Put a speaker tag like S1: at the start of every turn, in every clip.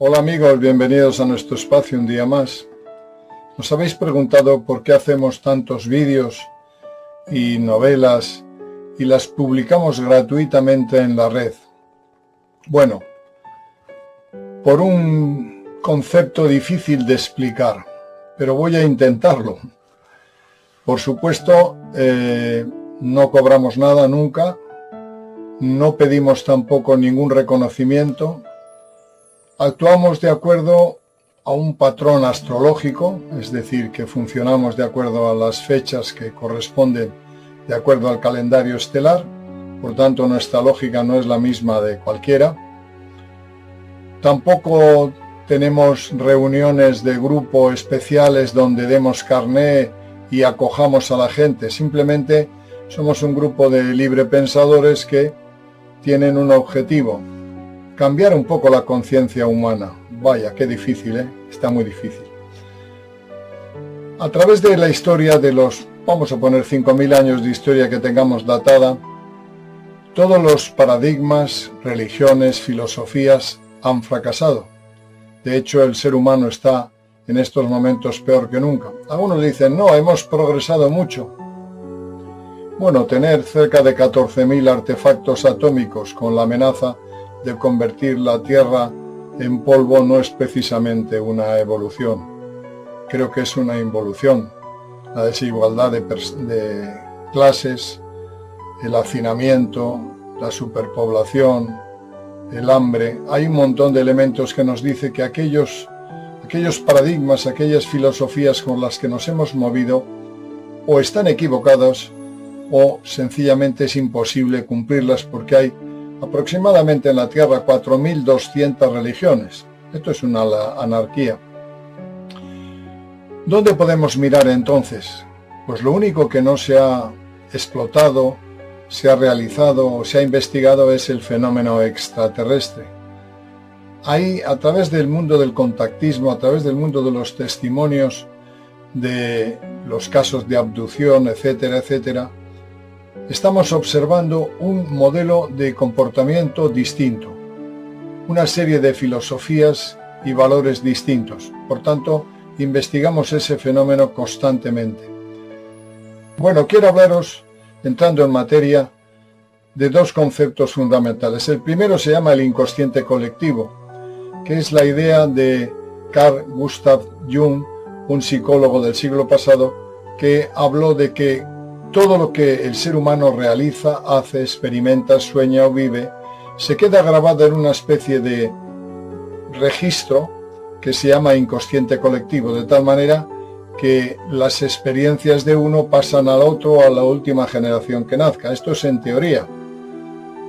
S1: Hola amigos, bienvenidos a nuestro espacio un día más. ¿Nos habéis preguntado por qué hacemos tantos vídeos y novelas y las publicamos gratuitamente en la red? Bueno, por un concepto difícil de explicar, pero voy a intentarlo. Por supuesto, no cobramos nada nunca, no pedimos tampoco ningún reconocimiento. Actuamos de acuerdo a un patrón astrológico, es decir, que funcionamos de acuerdo a las fechas que corresponden de acuerdo al calendario estelar, por tanto nuestra lógica no es la misma de cualquiera. Tampoco tenemos reuniones de grupo especiales donde demos carné y acojamos a la gente, simplemente somos un grupo de librepensadores que tienen un objetivo: cambiar un poco la conciencia humana. Vaya, qué difícil, ¿eh? Está muy difícil. A través de la historia de los, vamos a poner 5.000 años de historia que tengamos datada, todos los paradigmas, religiones, filosofías han fracasado. De hecho, el ser humano está en estos momentos peor que nunca. Algunos dicen, no, hemos progresado mucho. Bueno, tener cerca de 14.000 artefactos atómicos con la amenaza de convertir la Tierra en polvo no es precisamente una evolución. Creo que es una involución. La desigualdad de clases, el hacinamiento, la superpoblación, el hambre. Hay un montón de elementos que nos dice que aquellos paradigmas, aquellas filosofías con las que nos hemos movido, o están equivocados o sencillamente es imposible cumplirlas porque hay aproximadamente en la Tierra 4.200 religiones. Esto es una anarquía. ¿Dónde podemos mirar entonces? Pues lo único que no se ha explotado, se ha realizado o se ha investigado es el fenómeno extraterrestre. Ahí, a través del mundo del contactismo, a través del mundo de los testimonios, de los casos de abducción, etcétera, etcétera, estamos observando un modelo de comportamiento distinto, una serie de filosofías y valores distintos. Por tanto, investigamos ese fenómeno constantemente. Bueno, quiero hablaros, entrando en materia, de dos conceptos fundamentales. El primero se llama el inconsciente colectivo, que es la idea de Carl Gustav Jung, un psicólogo del siglo pasado, que habló de que todo lo que el ser humano realiza, hace, experimenta, sueña o vive, se queda grabado en una especie de registro que se llama inconsciente colectivo, de tal manera que las experiencias de uno pasan al otro, a la última generación que nazca. Esto es en teoría.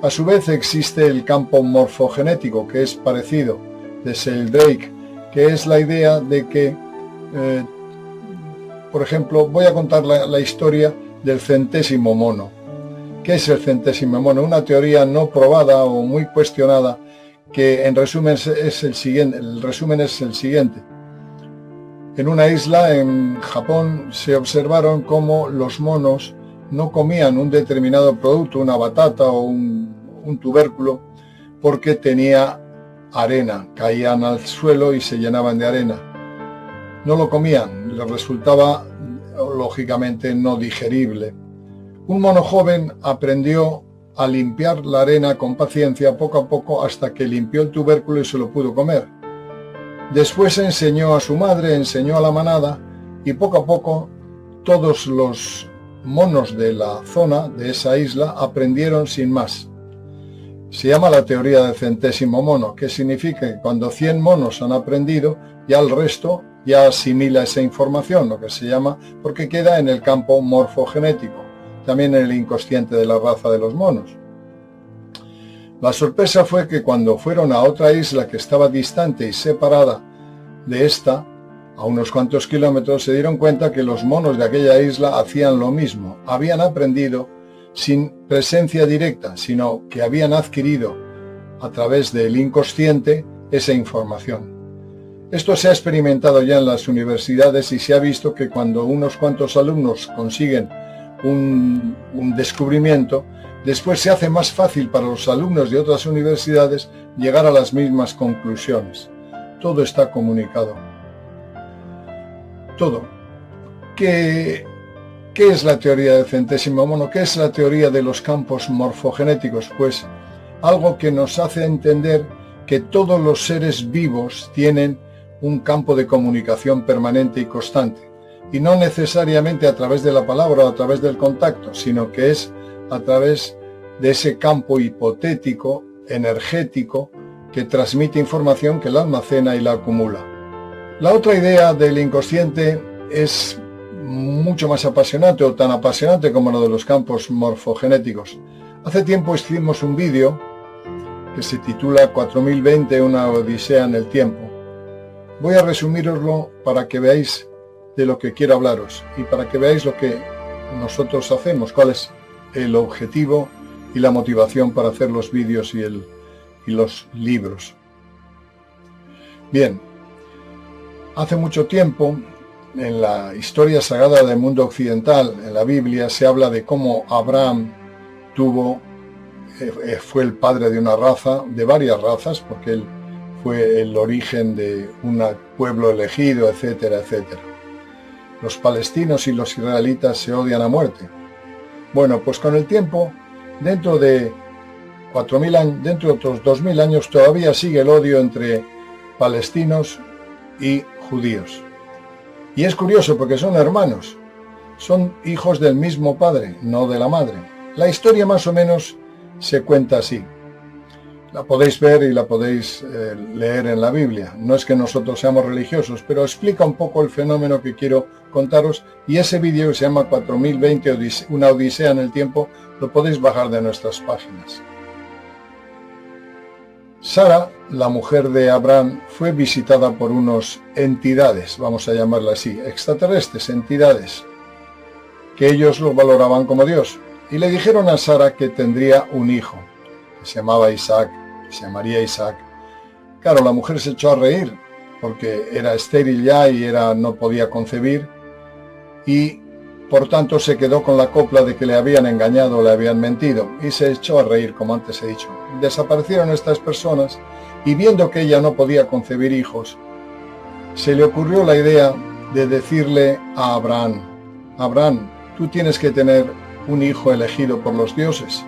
S1: A su vez existe el campo morfogenético, que es parecido, de Sheldrake, que es la idea de que, por ejemplo, voy a contar la historia del centésimo mono. ¿Qué es el centésimo mono? Una teoría no probada o muy cuestionada, que en resumen es el siguiente. El resumen es el siguiente. En una isla en Japón se observaron cómo los monos no comían un determinado producto, una batata o un tubérculo, porque tenía arena. Caían al suelo y se llenaban de arena. No lo comían, les resultaba lógicamente no digerible. Un mono joven aprendió a limpiar la arena con paciencia poco a poco hasta que limpió el tubérculo y se lo pudo comer. Después enseñó a su madre, enseñó a la manada y poco a poco todos los monos de la zona, de esa isla, aprendieron sin más. Se llama la teoría del centésimo mono, que significa que cuando 100 monos han aprendido, ya el resto ya asimila esa información, lo que se llama, porque queda en el campo morfogenético, también en el inconsciente de la raza de los monos. La sorpresa fue que cuando fueron a otra isla que estaba distante y separada de esta, a unos cuantos kilómetros, se dieron cuenta que los monos de aquella isla hacían lo mismo. Habían aprendido sin presencia directa, sino que habían adquirido a través del inconsciente esa información. Esto se ha experimentado ya en las universidades y se ha visto que cuando unos cuantos alumnos consiguen un descubrimiento, después se hace más fácil para los alumnos de otras universidades llegar a las mismas conclusiones. todo está comunicado. Todo. ¿Qué es la teoría del centésimo mono? ¿Qué es la teoría de los campos morfogenéticos? Pues algo que nos hace entender que todos los seres vivos tienen un campo de comunicación permanente y constante. Y no necesariamente a través de la palabra o a través del contacto, sino que es a través de ese campo hipotético, energético, que transmite información, que la almacena y la acumula. La otra idea del inconsciente es mucho más apasionante, o tan apasionante como lo de los campos morfogenéticos. Hace tiempo hicimos un vídeo que se titula 4020, una odisea en el tiempo. Voy a resumíroslo para que veáis de lo que quiero hablaros y para que veáis lo que nosotros hacemos, cuál es el objetivo y la motivación para hacer los vídeos y los libros. Bien, hace mucho tiempo, en la historia sagrada del mundo occidental, en la Biblia, se habla de cómo Abraham fue el padre de una raza, de varias razas, porque él fue el origen de un pueblo elegido, etcétera, etcétera. Los palestinos y los israelitas se odian a muerte. Bueno, pues con el tiempo, dentro de 4.000 años, dentro de otros 2.000 años, todavía sigue el odio entre palestinos y judíos. Y es curioso porque son hermanos, son hijos del mismo padre, no de la madre. La historia más o menos se cuenta así. La podéis ver y la podéis leer en la Biblia. No es que nosotros seamos religiosos, pero explica un poco el fenómeno que quiero contaros. Y ese vídeo que se llama 4020, una odisea en el tiempo, lo podéis bajar de nuestras páginas. Sara, la mujer de Abraham, fue visitada por unos entidades, vamos a llamarla así, extraterrestres, entidades, que ellos lo valoraban como Dios. Y le dijeron a Sara que tendría un hijo, que se llamaba Isaac, que se llamaría Isaac. Claro, la mujer se echó a reír, porque era estéril ya y no podía concebir, y por tanto se quedó con la copla de que le habían engañado, le habían mentido, y se echó a reír, como antes he dicho. Desaparecieron estas personas, y viendo que ella no podía concebir hijos, se le ocurrió la idea de decirle a Abraham: Abraham, tú tienes que tener un hijo elegido por los dioses,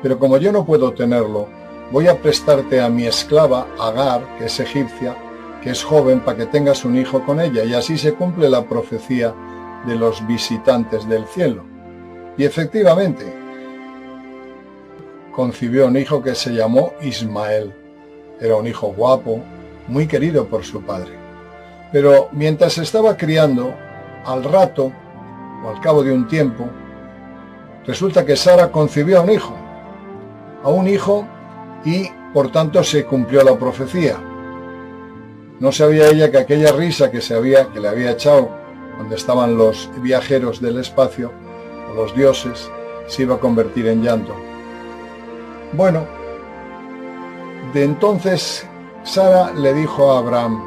S1: pero como yo no puedo tenerlo, voy a prestarte a mi esclava Agar, que es egipcia, que es joven, para que tengas un hijo con ella, y así se cumple la profecía de los visitantes del cielo. Y efectivamente, concibió un hijo que se llamó Ismael. Era un hijo guapo, muy querido por su padre. Pero mientras se estaba criando, al rato, o al cabo de un tiempo, resulta que Sara concibió a un hijo, y por tanto se cumplió la profecía. No sabía ella que aquella risa que le había echado cuando estaban los viajeros del espacio, o los dioses, se iba a convertir en llanto. Bueno, de entonces Sara le dijo a Abraham: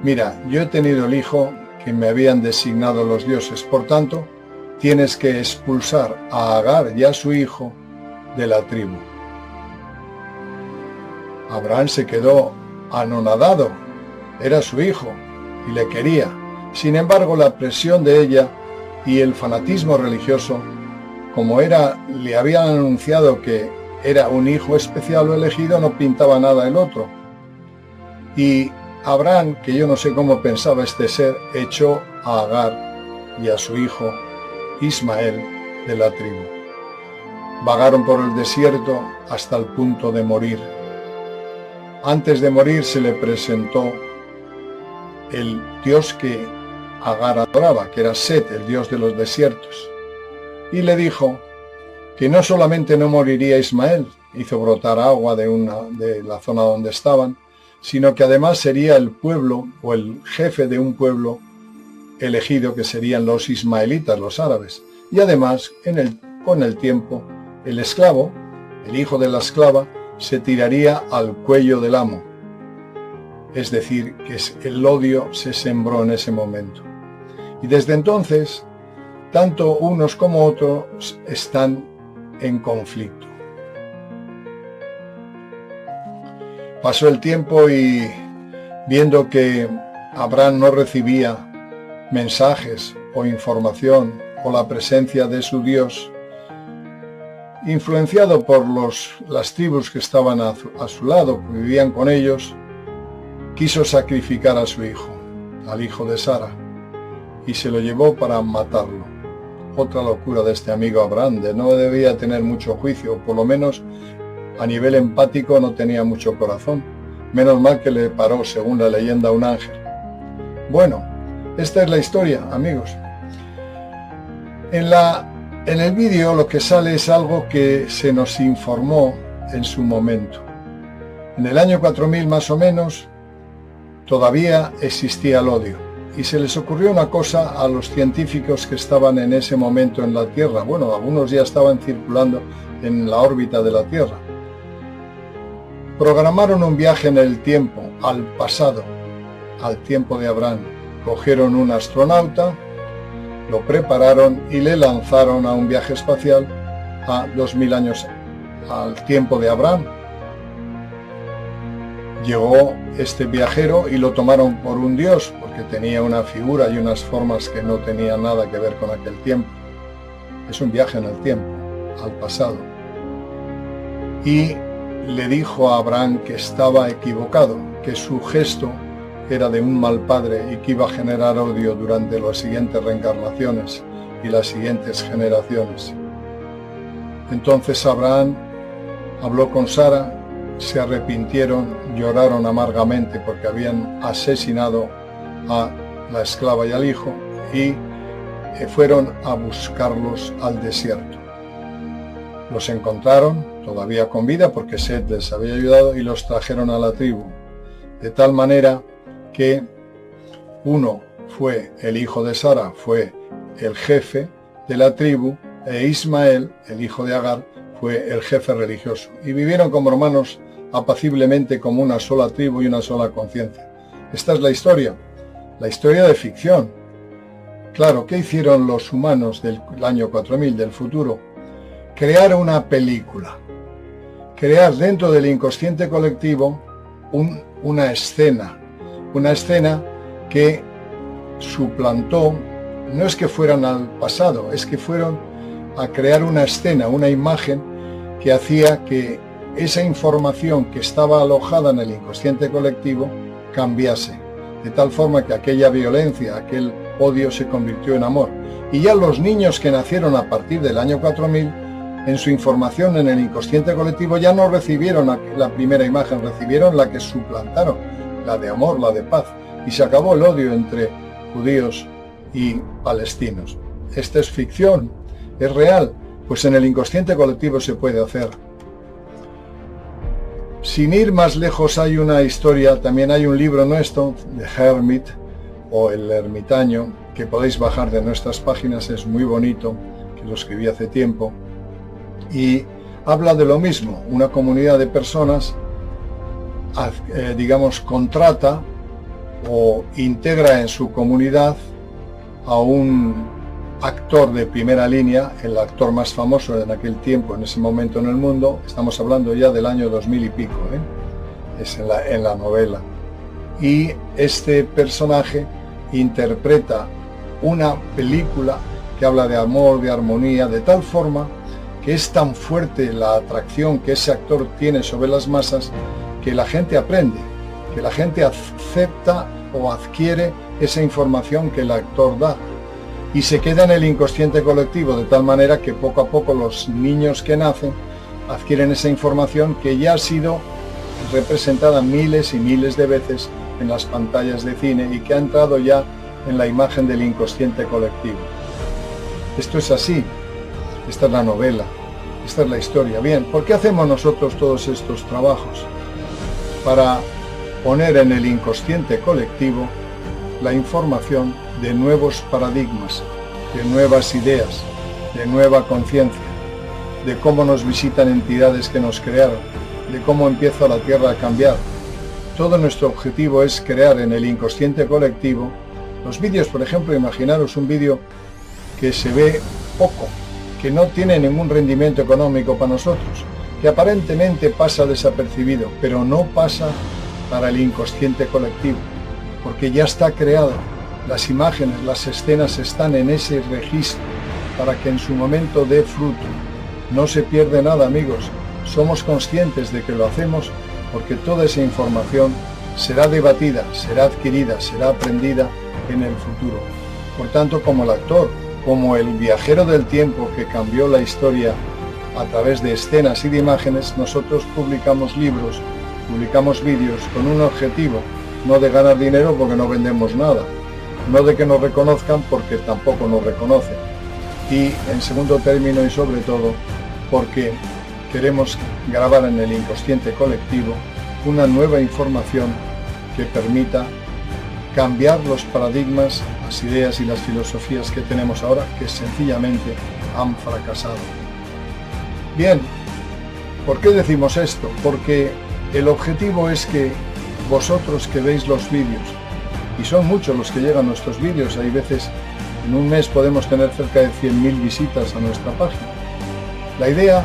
S1: mira, yo he tenido el hijo que me habían designado los dioses, por tanto, tienes que expulsar a Agar y a su hijo de la tribu. Abraham se quedó anonadado, era su hijo y le quería. Sin embargo, la presión de ella y el fanatismo religioso, como le habían anunciado que era un hijo especial o elegido, no pintaba nada el otro. Y Abraham, que yo no sé cómo pensaba este ser, echó a Agar y a su hijo Ismael de la tribu. Vagaron por el desierto hasta el punto de morir. Antes de morir se le presentó el dios que Agar adoraba, que era Set, el dios de los desiertos, y le dijo que no solamente no moriría Ismael, hizo brotar agua de la zona donde estaban, sino que además sería el pueblo o el jefe de un pueblo elegido, que serían los ismaelitas, los árabes. Y además, con el tiempo, el esclavo, el hijo de la esclava, se tiraría al cuello del amo. Es decir, que el odio se sembró en ese momento. Y desde entonces, tanto unos como otros están en conflicto. Pasó el tiempo y viendo que Abraham no recibía mensajes o información o la presencia de su Dios, influenciado por las tribus que estaban a su lado, que vivían con ellos, quiso sacrificar a su hijo, al hijo de Sara, y se lo llevó para matarlo. Otra locura de este amigo Abraham, de no debía tener mucho juicio, por lo menos a nivel empático no tenía mucho corazón. Menos mal que le paró, según la leyenda, un ángel. Bueno, esta es la historia, amigos. En el vídeo lo que sale es algo que se nos informó en su momento. En el año 4000 más o menos, todavía existía el odio. Y se les ocurrió una cosa a los científicos que estaban en ese momento en la Tierra. Bueno, algunos ya estaban circulando en la órbita de la Tierra. Programaron un viaje en el tiempo, al pasado, al tiempo de Abraham. Cogieron un astronauta, lo prepararon y le lanzaron a un viaje espacial a 2000 años al tiempo de Abraham. Llegó este viajero y lo tomaron por un dios, porque tenía una figura y unas formas que no tenían nada que ver con aquel tiempo. Es un viaje en el tiempo, al pasado. Y le dijo a Abraham que estaba equivocado, que su gesto era de un mal padre y que iba a generar odio durante las siguientes reencarnaciones y las siguientes generaciones. Entonces Abraham habló con Sara, se arrepintieron, lloraron amargamente porque habían asesinado a la esclava y al hijo, y fueron a buscarlos al desierto. Los encontraron todavía con vida porque Set les había ayudado y los trajeron a la tribu, de tal manera que uno fue el hijo de Sara, fue el jefe de la tribu, e Ismael, el hijo de Agar, fue el jefe religioso, y vivieron como hermanos apaciblemente como una sola tribu y una sola conciencia. Esta es la historia de ficción. Claro, ¿qué hicieron los humanos del año 4000, del futuro? Crear una película, crear dentro del inconsciente colectivo una escena que suplantó, no es que fueran al pasado, es que fueron a crear una escena, una imagen que hacía que esa información que estaba alojada en el inconsciente colectivo cambiase, de tal forma que aquella violencia, aquel odio se convirtió en amor. Y ya los niños que nacieron a partir del año 4000, en su información en el inconsciente colectivo, ya no recibieron la primera imagen, recibieron la que suplantaron, la de amor, la de paz, y se acabó el odio entre judíos y palestinos. Esta es ficción, es real, pues en el inconsciente colectivo se puede hacer. Sin ir más lejos, hay una historia, también hay un libro nuestro, The Hermit, o El Ermitaño, que podéis bajar de nuestras páginas, es muy bonito, que lo escribí hace tiempo, y habla de lo mismo. Una comunidad de personas, digamos, contrata o integra en su comunidad a un actor de primera línea, el actor más famoso en aquel tiempo, en ese momento en el mundo. Estamos hablando ya del año 2000 y pico, es en la novela. Y este personaje interpreta una película que habla de amor, de armonía, de tal forma que es tan fuerte la atracción que ese actor tiene sobre las masas, que la gente aprende, que la gente acepta o adquiere esa información que el actor da, y se queda en el inconsciente colectivo, de tal manera que poco a poco los niños que nacen adquieren esa información que ya ha sido representada miles y miles de veces en las pantallas de cine y que ha entrado ya en la imagen del inconsciente colectivo. Esto es así, esta es la novela, esta es la historia. Bien, ¿por qué hacemos nosotros todos estos trabajos? Para poner en el inconsciente colectivo la información de nuevos paradigmas, de nuevas ideas, de nueva conciencia, de cómo nos visitan entidades que nos crearon, de cómo empieza la Tierra a cambiar. Todo nuestro objetivo es crear en el inconsciente colectivo los vídeos. Por ejemplo, imaginaros un vídeo que se ve poco, que no tiene ningún rendimiento económico para nosotros, que aparentemente pasa desapercibido, pero no pasa para el inconsciente colectivo, porque ya está creado. Las imágenes, las escenas están en ese registro para que en su momento dé fruto. No se pierde nada, amigos. Somos conscientes de que lo hacemos porque toda esa información será debatida, será adquirida, será aprendida en el futuro. Por tanto, como el actor, como el viajero del tiempo que cambió la historia a través de escenas y de imágenes, nosotros publicamos libros, publicamos vídeos con un objetivo, no de ganar dinero porque no vendemos nada, no de que nos reconozcan porque tampoco nos reconocen, y en segundo término y sobre todo porque queremos grabar en el inconsciente colectivo una nueva información que permita cambiar los paradigmas, las ideas y las filosofías que tenemos ahora, que sencillamente han fracasado. Bien, ¿por qué decimos esto? Porque el objetivo es que vosotros que veis los vídeos, y son muchos los que llegan a nuestros vídeos, hay veces en un mes podemos tener cerca de 100.000 visitas a nuestra página. La idea,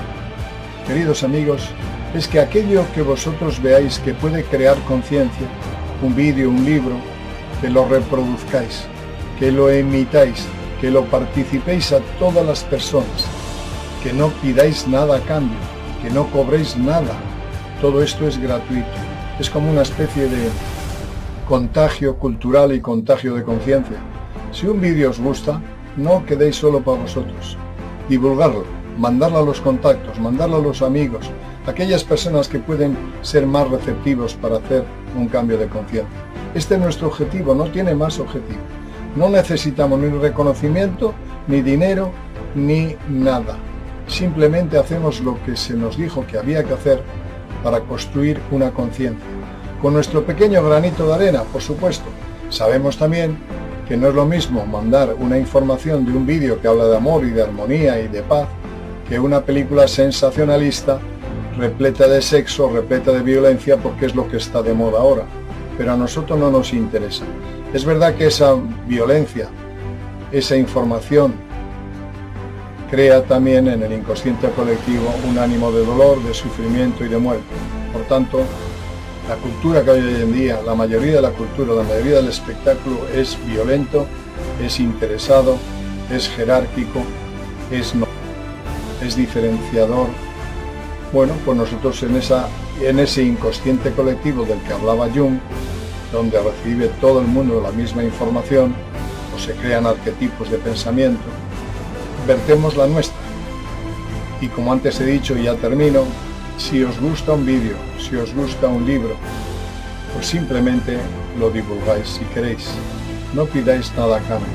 S1: queridos amigos, es que aquello que vosotros veáis que puede crear conciencia, un vídeo, un libro, que lo reproduzcáis, que lo emitáis, que lo participéis a todas las personas, que no pidáis nada a cambio, que no cobréis nada. Todo esto es gratuito. Es como una especie de contagio cultural y contagio de conciencia. Si un vídeo os gusta, no quedéis solo para vosotros. Divulgarlo, mandarlo a los contactos, mandarlo a los amigos, aquellas personas que pueden ser más receptivos para hacer un cambio de conciencia. Este es nuestro objetivo, no tiene más objetivo. No necesitamos ni reconocimiento, ni dinero, ni nada. Simplemente hacemos lo que se nos dijo que había que hacer para construir una conciencia. Con nuestro pequeño granito de arena, por supuesto. Sabemos también que no es lo mismo mandar una información de un vídeo que habla de amor y de armonía y de paz, que una película sensacionalista, repleta de sexo, repleta de violencia, porque es lo que está de moda ahora. Pero a nosotros no nos interesa. Es verdad que esa violencia, esa información, crea también en el inconsciente colectivo un ánimo de dolor, de sufrimiento y de muerte. Por tanto, la cultura que hay hoy en día, la mayoría de la cultura, la mayoría del espectáculo es violento, es interesado, es jerárquico, es diferenciador. Bueno, pues nosotros en ese inconsciente colectivo del que hablaba Jung, donde recibe todo el mundo la misma información, o se crean arquetipos de pensamiento, vertemos la nuestra. Y como antes he dicho, y ya termino, si os gusta un vídeo, si os gusta un libro, pues simplemente lo divulgáis si queréis. No pidáis nada a cambio.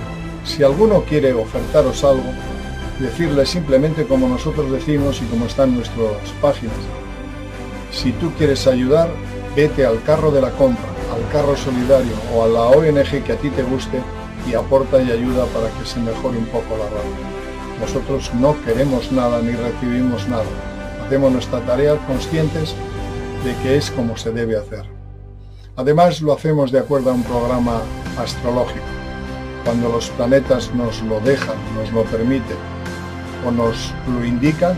S1: Si alguno quiere ofertaros algo, decirle simplemente como nosotros decimos y como está en nuestras páginas. Si tú quieres ayudar, vete al carro de la compra, al carro solidario o a la ONG que a ti te guste y aporta y ayuda para que se mejore un poco la radio. Nosotros no queremos nada ni recibimos nada. Hacemos nuestra tarea conscientes de que es como se debe hacer. Además lo hacemos de acuerdo a un programa astrológico. Cuando los planetas nos lo dejan, nos lo permiten o nos lo indican,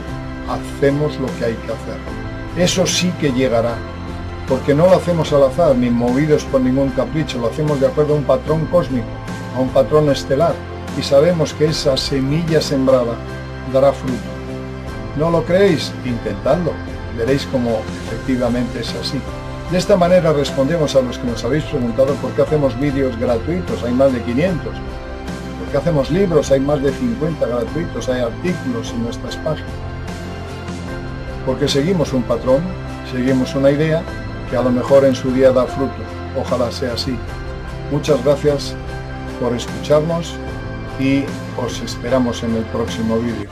S1: hacemos lo que hay que hacer. Eso sí que llegará, porque no lo hacemos al azar ni movidos por ningún capricho, lo hacemos de acuerdo a un patrón cósmico, a un patrón estelar, y sabemos que esa semilla sembrada dará fruto. ¿No lo creéis? Intentadlo, veréis cómo efectivamente es así. De esta manera respondemos a los que nos habéis preguntado por qué hacemos vídeos gratuitos, hay más de 500. ¿Por qué hacemos libros? Hay más de 50 gratuitos, hay artículos en nuestras páginas. Porque seguimos un patrón, seguimos una idea que a lo mejor en su día da fruto. Ojalá sea así. Muchas gracias por escucharnos y os esperamos en el próximo vídeo.